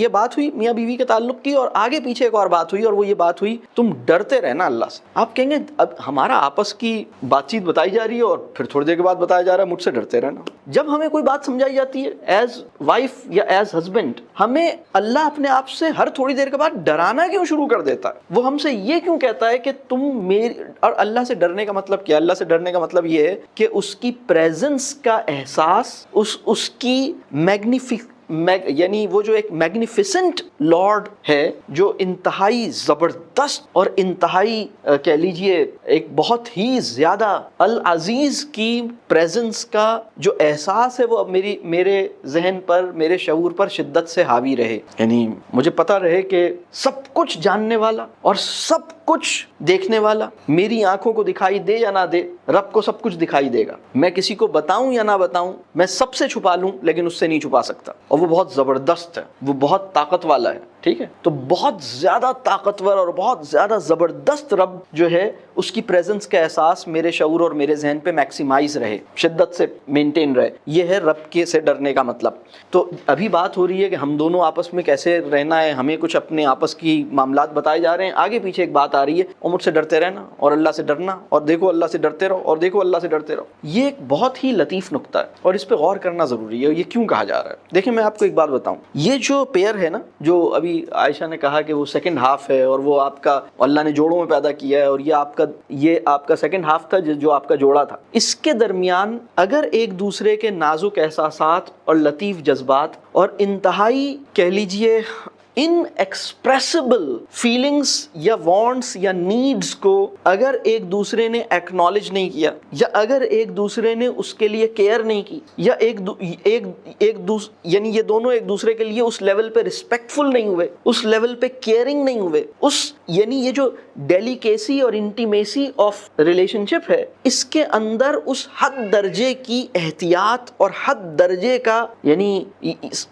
یہ بات ہوئی میاں بیوی کے تعلق کی، اور آگے پیچھے ایک اور بات ہوئی، اور وہ یہ بات ہوئی تم ڈرتے رہنا اللہ سے۔ آپ کہیں گے اب ہمارا آپس کی بات چیت بتائی جا رہی ہے اور پھر تھوڑی دیر کے بعد بتایا جا رہا ہے مجھ سے ڈرتے رہنا۔ جب ہمیں کوئی بات سمجھائی جاتی ہے ایز وائف یا ایز ہسبینڈ، ہمیں اللہ اپنے آپ سے ہر تھوڑی دیر کے بعد ڈرانا کیوں شروع کر دیتا ہے؟ وہ ہم سے یہ کیوں کہتا ہے کہ تم میری، اور اللہ سے ڈرنے کا مطلب کیا؟ اللہ سے ڈرنے کا مطلب یہ ہے کہ اس کی پریزنس کا احساس، اس کی یعنی وہ جو ایک میگنیفیسنٹ لارڈ ہے، جو انتہائی زبردست اور انتہائی کہہ لیجئے ایک بہت ہی زیادہ العزیز کی پریزنس کا جو احساس ہے، وہ میرے ذہن پر، میرے شعور پر شدت سے حاوی رہے۔ یعنی مجھے پتہ رہے کہ سب کچھ جاننے والا اور سب کچھ دیکھنے والا، میری آنکھوں کو دکھائی دے یا نہ دے، رب کو سب کچھ دکھائی دے گا۔ میں کسی کو بتاؤں یا نہ بتاؤں، میں سب سے چھپا لوں لیکن اس سے نہیں چھپا سکتا، اور وہ بہت زبردست ہے، وہ بہت طاقت والا ہے، ٹھیک ہے؟ تو بہت زیادہ طاقتور اور بہت زیادہ زبردست رب جو ہے، اس کی پریزنس کا احساس میرے شعور اور میرے ذہن پہ میکسیمائز رہے، شدت سے مینٹین رہے، یہ ہے رب کے سے ڈرنے کا مطلب۔ تو ابھی بات ہو رہی ہے کہ ہم دونوں آپس میں کیسے رہنا ہے، ہمیں کچھ اپنے آپس کی معاملات بتائے جا رہے ہیں، آگے پیچھے ایک بات آ رہی ہے، اور مجھ سے ڈرتے رہنا اور اللہ سے ڈرنا، اور دیکھو اللہ سے ڈرتے رہو اور دیکھو اللہ سے ڈرتے رہو۔ یہ ایک بہت ہی لطیف نقطہ ہے اور اس پہ غور کرنا ضروری ہے، یہ کیوں کہا جا رہا ہے۔ دیکھیں میں آپ کو ایک بات بتاؤں، یہ جو پیئر ہے نا، جو ابھی عائشہ نے کہا کہ وہ سیکنڈ ہاف ہے اور وہ آپ کا اللہ نے جوڑوں میں پیدا کیا ہے، اور یہ آپ کا سیکنڈ ہاف تھا جو آپ کا جوڑا تھا، اس کے درمیان اگر ایک دوسرے کے نازک احساسات اور لطیف جذبات اور انتہائی کہہ لیجئے ان ایکسپریسبل فیلنگز یا وانٹس یا نیڈز کو اگر ایک دوسرے نے ایکنالج نہیں کیا، یا اگر ایک دوسرے نے اس کے لیے کیئر نہیں کی، یا یعنی یہ دونوں ایک دوسرے کے لیے اس لیول پہ رسپیکٹفل نہیں ہوئے، اس لیول پہ کیئرنگ نہیں ہوئے، یعنی یہ جو ڈیلیکیسی اور انٹیمیسی آف ریلیشن شپ ہے، اس کے اندر اس حد درجے کی احتیاط اور حد درجے کا، یعنی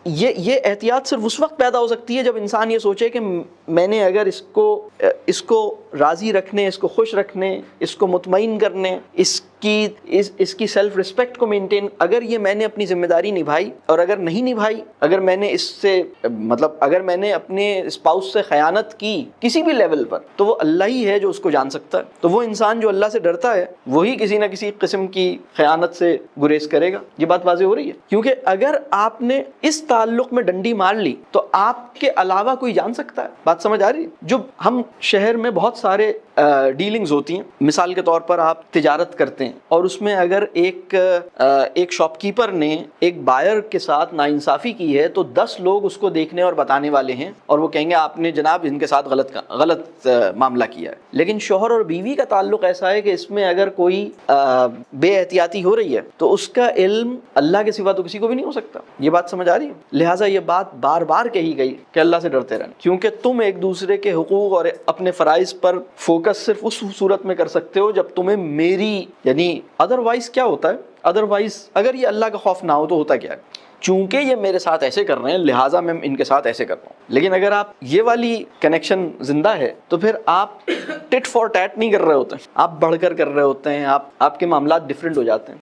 یہ احتیاط صرف اس وقت پیدا ہو سکتی ہے جب انسان یہ سوچے کہ میں نے اگر اس کو راضی رکھنے، اس کو خوش رکھنے، اس کو مطمئن کرنے، اس کی سیلف ریسپیکٹ کو مینٹین، اگر یہ میں نے اپنی ذمہ داری نبھائی، اور اگر نہیں نبھائی، اگر میں نے اگر میں نے اپنے اسپاؤس سے خیانت کی کسی بھی لیول پر، تو وہ اللہ ہی ہے جو اس کو جان سکتا ہے۔ تو وہ انسان جو اللہ سے ڈرتا ہے وہی کسی نہ کسی قسم کی خیانت سے گریز کرے گا۔ یہ بات واضح ہو رہی ہے؟ کیونکہ اگر آپ نے اس تعلق میں ڈنڈی مار لی تو آپ کے علاوہ کوئی جان سکتا ہے؟ بات سمجھ آ رہی ہے؟ جو ہم شہر میں بہت سارے ڈیلنگز ہوتی ہیں، مثال کے طور پر آپ تجارت کرتے ہیں اور اس میں اگر ایک شاپ کیپر نے ایک بائر کے ساتھ ناانصافی کی ہے تو 10 لوگ اس کو دیکھنے اور بتانے والے ہیں، اور وہ کہیں گے آپ نے جناب ان کے ساتھ غلط معاملہ کیا ہے۔ لیکن شوہر اور بیوی کا تعلق ایسا ہے کہ اس میں اگر کوئی بے احتیاطی ہو رہی ہے تو اس کا علم اللہ کے سوا تو کسی کو بھی نہیں ہو سکتا۔ یہ بات سمجھ آ رہی ہے؟ لہٰذا یہ بات بار بار کہی گئی کہ اللہ سے ڈرتے رہنا، کیونکہ تم ایک دوسرے کے حقوق اور اپنے فرائض پر فوکس صرف اس صورت میں کر سکتے ہو جب تمہیں میری، یعنی ادروائز کیا ہوتا ہے؟ ادروائز اگر یہ اللہ کا خوف نہ ہو تو ہوتا کیا ہے؟ چونکہ یہ میرے ساتھ ایسے کر رہے ہیں لہٰذا میں ان کے ساتھ ایسے کر رہا ہوں۔ لیکن اگر آپ یہ والی کنیکشن زندہ ہے تو پھر آپ ٹٹ فار ٹیٹ نہیں کر رہے ہوتے ہیں، آپ بڑھ کر رہے ہوتے ہیں، آپ کے معاملات ڈفرینٹ ہو جاتے ہیں۔